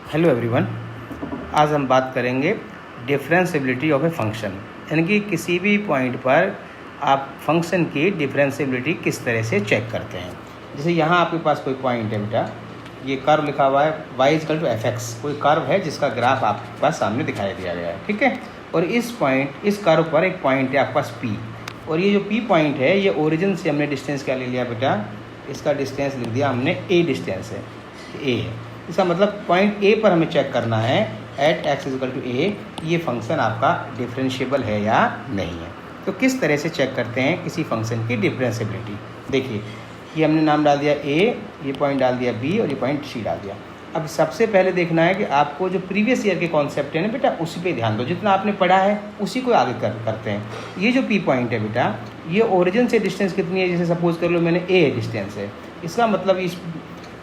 Hello everyone, आज हम बात करेंगे डिफरेंशिएबिलिटी ऑफ ए फंक्शन, यानी कि किसी भी पॉइंट पर आप फंक्शन की डिफरेंशिएबिलिटी किस तरह से चेक करते हैं। जैसे यहाँ आपके पास कोई पॉइंट है बेटा, ये कर्व लिखा हुआ है y=fx, कोई कर्व है जिसका ग्राफ आपके पास सामने दिखाई दिया गया है, ठीक है। और इस कर्व पर एक पॉइंट है आपके पास p, और ये जो p पॉइंट है ये ओरिजिन से हमने डिस्टेंस क्या ले लिया बेटा, इसका डिस्टेंस लिख दिया हमने a डिस्टेंस है, a है। इसका मतलब पॉइंट ए पर हमें चेक करना है एट x=a, ये फंक्शन आपका डिफरेंशिएबल है या नहीं है। तो किस तरह से चेक करते हैं किसी फंक्शन की डिफरेंशिएबिलिटी। देखिए, ये हमने नाम डाल दिया a, ये पॉइंट डाल दिया b और ये पॉइंट c डाल दिया। अब सबसे पहले देखना है कि आपको जो प्रीवियस ईयर के कॉन्सेप्ट है ना बेटा, उसी पे ध्यान दो, जितना आपने पढ़ा है उसी को आगे करते हैं। ये जो p पॉइंट है बेटा, ये ओरिजिन से डिस्टेंस कितनी है, जैसे सपोज कर लो मैंने a डिस्टेंस है, इसका मतलब इस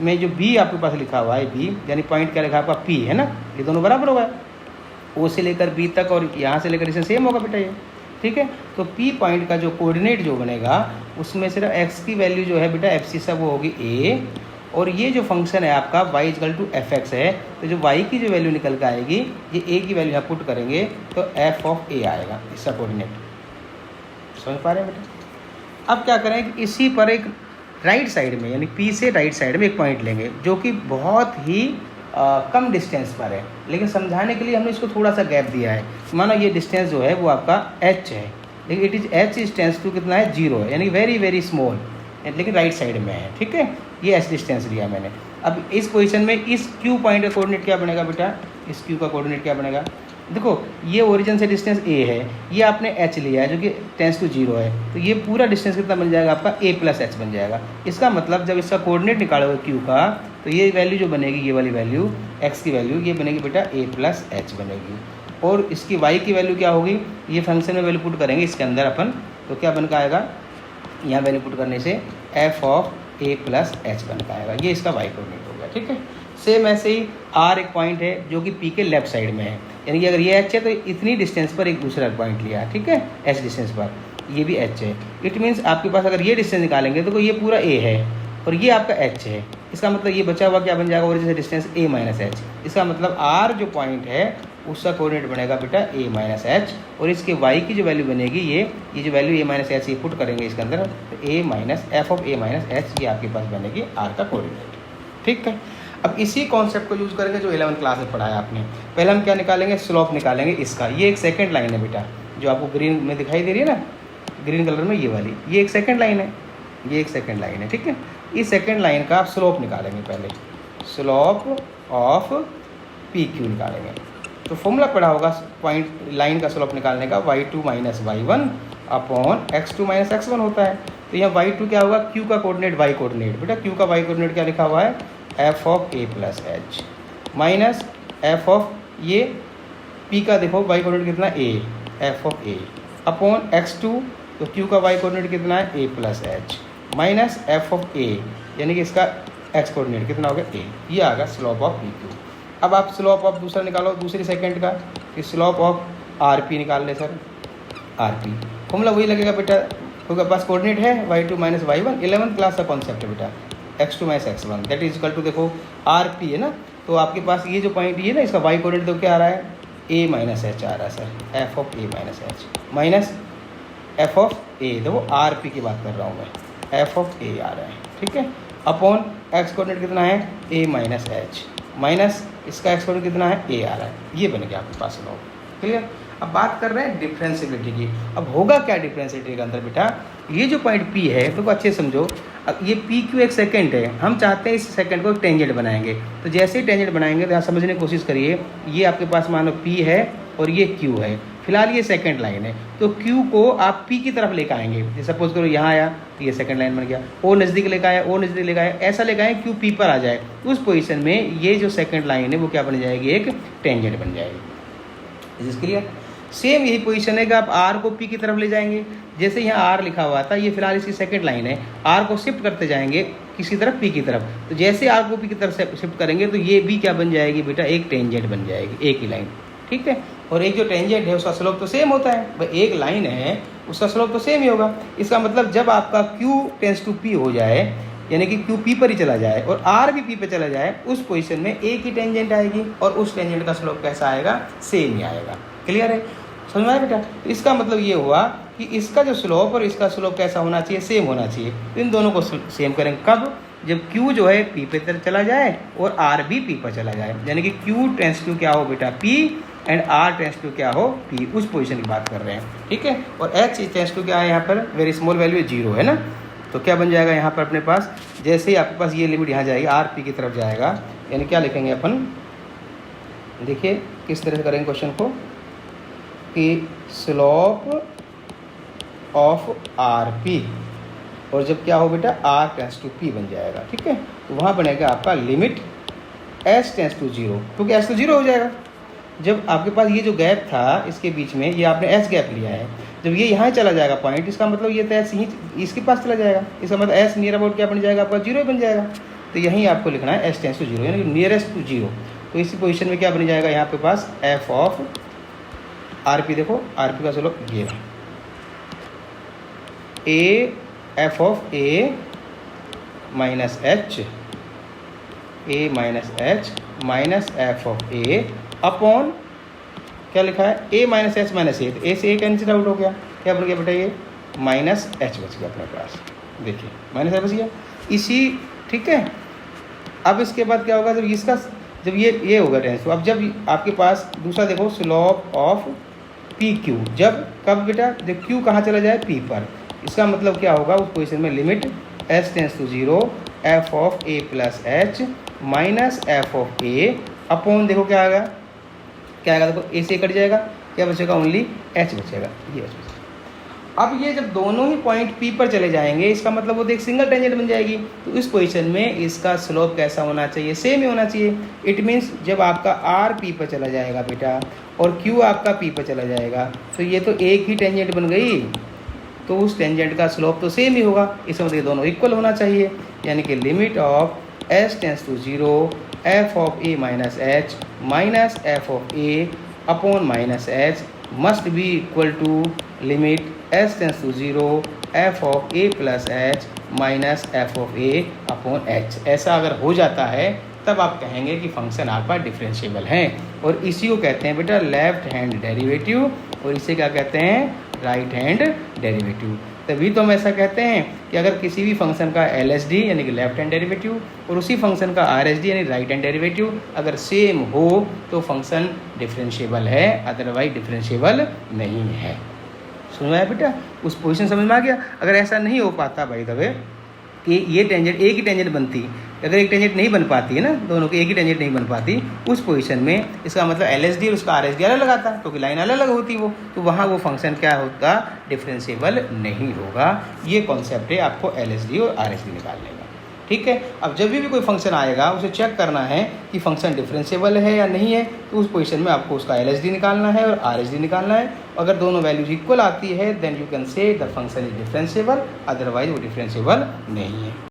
में जो b आपके पास लिखा हुआ है b, यानी पॉइंट क्या लिखा है आपका p है ना, ये दोनों बराबर होगा, o से लेकर b तक और यहाँ से लेकर इसे सेम होगा बेटा ये, ठीक है। तो p पॉइंट का जो कोऑर्डिनेट जो बनेगा उसमें सिर्फ x की वैल्यू जो है बेटा एब्सिसा वो होगी a, और ये जो फंक्शन है आपका y=fx है, तो जो y की जो वैल्यू निकल के आएगी, ये a की वैल्यू यहाँ पुट करेंगे तो f(a) आएगा, इसका कोऑर्डिनेट। समझ पा रहे हैं बेटा। अब क्या करें कि इसी पर एक राइट साइड में, यानी p से राइट साइड में एक पॉइंट लेंगे जो कि बहुत ही कम डिस्टेंस पर है, लेकिन समझाने के लिए हमने इसको थोड़ा सा गैप दिया है। मानो ये डिस्टेंस जो है वो आपका h है, लेकिन it is h distance to कितना है, 0 है, यानी वेरी वेरी स्मॉल, लेकिन राइट साइड में है, ठीक है। ये h डिस्टेंस लिया मैंने। अब इस पोजीशन में इस q पॉइंट का कोऑर्डिनेट क्या बनेगा बेटा, इस q का कोऑर्डिनेट क्या बनेगा, देखो ये ओरिजिन से डिस्टेंस a है, ये आपने h लिया है जो कि टेंस टू 0 है, तो ये पूरा डिस्टेंस कितना बन जाएगा आपका a+h बन जाएगा। इसका मतलब जब इसका कोऑर्डिनेट निकालोगे q का, तो ये वैल्यू जो बनेगी, ये वाली वैल्यू x की वैल्यू ये बनेगी बेटा a+h बनेगी, और इसकी y की वैल्यू क्या होगी, ये फंक्शन में वैल्यू पुट करेंगे इसके अंदर अपन, तो क्या बन के आएगा, यहाँ वैल्यू पुट करने से f(a+h) बन के आएगा, ये इसका y कोऑर्डिनेट हो गया, ठीक है। सेम ऐसे ही r एक पॉइंट है जो कि p के लेफ्ट साइड में है, यानी कि अगर ये h है तो इतनी डिस्टेंस पर एक दूसरा पॉइंट लिया, ठीक है, h डिस्टेंस पर, ये भी h है। इट मीन्स आपके पास अगर ये डिस्टेंस निकालेंगे तो ये पूरा a है और ये आपका h है, इसका मतलब ये बचा हुआ क्या बन जाएगा, ओरिजिन से डिस्टेंस a-h। इसका मतलब r जो पॉइंट है उसका कोऑर्डिनेट बनेगा बेटा a-h, और इसके y की जो वैल्यू बनेगी ये जो वैल्यू a-h ये पुट करेंगे इसके अंदर, तो f(a-h) ये आपके पास बनेगी r का कोऑर्डिनेट, ठीक है। अब इसी कॉन्सेप्ट को यूज़ करेंगे जो 11th क्लास में पढ़ाया आपने। पहले हम क्या निकालेंगे, स्लोप निकालेंगे इसका। ये एक सेकंड लाइन है बेटा, जो आपको ग्रीन में दिखाई दे रही है ना, ग्रीन कलर में ये वाली, ये एक सेकंड लाइन है, ये एक सेकंड लाइन है, ठीक है। इस सेकंड लाइन का आप स्लोप निकालेंगे, पहले स्लोप ऑफ PQ निकालेंगे। तो फॉर्मूला पढ़ा होगा पॉइंट लाइन का स्लोप निकालने का, y2 - y1 upon x2 - x1 होता है। तो यहाँ y2 क्या होगा, q का कोऑर्डिनेट y कोऑर्डिनेट, बेटा q का y कोऑर्डिनेट क्या लिखा हुआ है, f(a+h) माइनस f ऑफ ये p का देखो y कोऑर्डिनेट कितना a, f(a) अपॉन x2, तो q का y कोऑर्डिनेट कितना है a+h माइनस f(a), यानी कि इसका x कोऑर्डिनेट कितना हो गया a, ये आ गया स्लोप ऑफ PQ। अब आप स्लोप ऑफ दूसरा निकालो, दूसरी सेकंड का, कि स्लोप ऑफ RP निकाल ले सर, RP फॉर्मूला वही लगेगा बेटा, क्योंकि पास कोऑर्डिनेट है y2 - y1, 11th क्लास का कॉन्सेप्ट है बेटा, x2 - x1 that is equal to, देखो RP है ना, तो आपके पास ये जो पॉइंट ये ना, इसका y कोऑर्डिनेट तो क्या आ रहा है, a-h आ रहा है सर, f(a-h) माइनस f(a), देखो RP की बात कर रहा हूँ मैं, f(a) आ रहा है, ठीक है, अपॉन x कोऑर्डिनेट कितना है a-h माइनस इसका x कोऑर्डिनेट कितना है a आ रहा है, ये बन गया आपके पास स्लोप, क्लियर। अब बात कर रहे हैं डिफरेंशिएबिलिटी की। अब होगा क्या डिफरेंशिएबिलिटी के अंदर बेटा, ये जो पॉइंट P है तो अच्छे समझो, अब ये PQ एक सेकंड है, हम चाहते हैं इस सेकंड को टेंजेंट बनाएंगे, तो जैसे ही टेंजेंट बनाएंगे तो यहाँ समझने की कोशिश करिए, ये आपके पास मानो P है और ये Q है, फिलहाल ये सेकंड लाइन है, तो Q को आप P की तरफ लेकर आएंगे, जैसे सपोज करो यहाँ आया तो ये सेकंड लाइन बन गया, O नज़दीक लेकर आया, O नज़दीक लेकर आया, ऐसा लेकर आए Q P पर आ जाए, उस पोजीशन में ये जो सेकंड लाइन है वो क्या बन जाएगी, एक टेंजेंट बन जाएगी। इसके लिए सेम यही पोजीशन है कि आप R को P की तरफ ले जाएंगे, जैसे यहाँ R लिखा हुआ था, ये फिलहाल इसकी सेकंड लाइन है, R को शिफ्ट करते जाएंगे किसी तरफ P की तरफ, तो जैसे R को P की तरफ शिफ्ट करेंगे तो ये भी क्या बन जाएगी बेटा, एक टेंजेंट बन जाएगी, एक ही लाइन, ठीक है। और एक जो टेंजेंट है उसका स्लोप तो सेम होता है, भाई एक लाइन है उसका स्लोप तो सेम ही होगा। इसका मतलब जब आपका Q टेंस टू P हो जाए, यानी कि क्यू पी पर ही चला जाए और आर भी पी पर चला जाए, उस पोजीशन में एक ही टेंजेंट आएगी और उस टेंजेंट का स्लोप कैसा आएगा, सेम ही आएगा। क्लियर है, समझ में आया बेटा। इसका मतलब ये हुआ कि इसका जो स्लोप और इसका स्लोप कैसा होना चाहिए, सेम होना चाहिए। इन दोनों को सेम करेंगे कब, जब Q जो है P पे चला जाए और R भी P पर चला जाए, यानी कि Q टेंस टू क्या हो बेटा P and R tends to क्या हो P, उस पोजीशन की बात कर रहे हैं, ठीक है। और H टेंस टू क्या है यहाँ पर, वेरी स्मॉल वैल्यू 0 है ना, तो क्या बन जाएगा यहाँ पर अपने पास, जैसे ही आपके पास ये लिमिट यहाँ जाएगी R P की तरफ जाएगा, यानी क्या लिखेंगे अपन, देखिए किस तरह से करेंगे क्वेश्चन को, कि स्लोप ऑफ RP और जब क्या हो बेटा R टेंस टू P बन जाएगा, ठीक है। तो वहाँ बनेगा आपका लिमिट S टेंस टू 0, क्योंकि S तो 0 हो जाएगा। जब आपके पास ये जो गैप था इसके बीच में, ये आपने S गैप लिया है, जब ये यहाँ चला जाएगा पॉइंट, इसका मतलब ये तो S यहीं इसके पास चला जाएगा, इसका मतलब S नियर अबाउट क्या बन जाएगा आपका, 0 बन जाएगा। तो यहीं आपको लिखना है S टेंस टू 0, यानी कि नियरेस्ट टू 0। तो इसी पोजीशन में क्या बन जाएगा यहाँ पे पास, F ऑफ RP, देखो RP का स्लोप ये A F of A minus H, A minus H minus F of A upon क्या लिखा है, A minus H minus A, तो A से A कैंसिल आउट हो गया, क्या बन गया बेटा, ये माइनस H बच गया अपने पास, देखिए माइनस H बच गया इसी, ठीक है। अब इसके बाद क्या होगा, जब इसका जब ये होगा टेंस, तो अब जब आपके पास दूसरा देखो स्लोप ऑफ पी क्यू, जब कब बेटा, जब क्यू कहाँ चला जाए, P पर, इसका मतलब क्या होगा, उस पोजीशन में limit S tends to 0 F of A plus H minus F of A upon, देखो क्या आएगा, क्या आएगा, देखो A से कट जाएगा, क्या बचेगा, ओनली H बचेगा, ये H बचेगा। अब ये जब दोनों ही पॉइंट P पर चले जाएंगे, इसका मतलब वो देख सिंगल टेंजेंट बन जाएगी, तो इस पोजीशन में इसका स्लोप कैसा होना चाहिए, सेम ही होना चाहिए। इट मीन्स जब आपका R P पर चला जाएगा बेटा और Q आपका P पर चला जाएगा, तो ये तो एक ही टेंजेंट बन गई, तो उस टेंजेंट का स्लोप तो सेम ही होगा, इसका मतलब दोनों इक्वल होना चाहिए, यानी कि limit of S tends to 0 F of A minus H minus F of A upon minus H must be equal to limit S tends to 0 F of A plus H minus F of A upon H। ऐसा अगर हो जाता है तब आप कहेंगे कि function आपका डिफरेंशिएबल है, और इसी को कहते हैं बेटा लेफ्ट हैंड डेरिवेटिव, और इसे क्या कहते हैं, राइट हैंड डेरिवेटिव। तभी तो हम ऐसा कहते हैं कि अगर किसी भी फंक्शन का LHD यानी कि लेफ्ट हैंड डेरिवेटिव और उसी फंक्शन का RHD यानी राइट हैंड डेरिवेटिव अगर सेम हो तो फंक्शन डिफरेंशिएबल है, अदरवाइज डिफरेंशिएबल नहीं है। सुन रहा है बेटा, उस पोजीशन समझ में आ गया। अगर ऐसा नहीं हो पाता भाई तबे कि ये टेंजेंट एक ही टेंजेंट बनती, अगर एक टेंजेंट नहीं बन पाती है ना, दोनों की एक ही टेंजेंट नहीं बन पाती, उस पोजीशन में इसका मतलब LHD और उसका RHD अलग लगाता, क्योंकि लाइन अलग अलग होती वो, तो वहाँ वो फंक्शन क्या होता, डिफरेंशिएबल नहीं होगा। ये कॉन्सेप्ट है आपको LHD और RHD निकालने का, ठीक है। अब जब भी कोई फंक्शन आएगा उसे चेक करना है कि फंक्शन डिफरेंशिएबल है या नहीं है, तो उस पोजीशन में आपको उसका LHD निकालना है और RHD निकालना है। अगर दोनों वैल्यूज इक्वल आती है then you can say the function is differentiable, otherwise वो डिफरेंशिएबल नहीं है।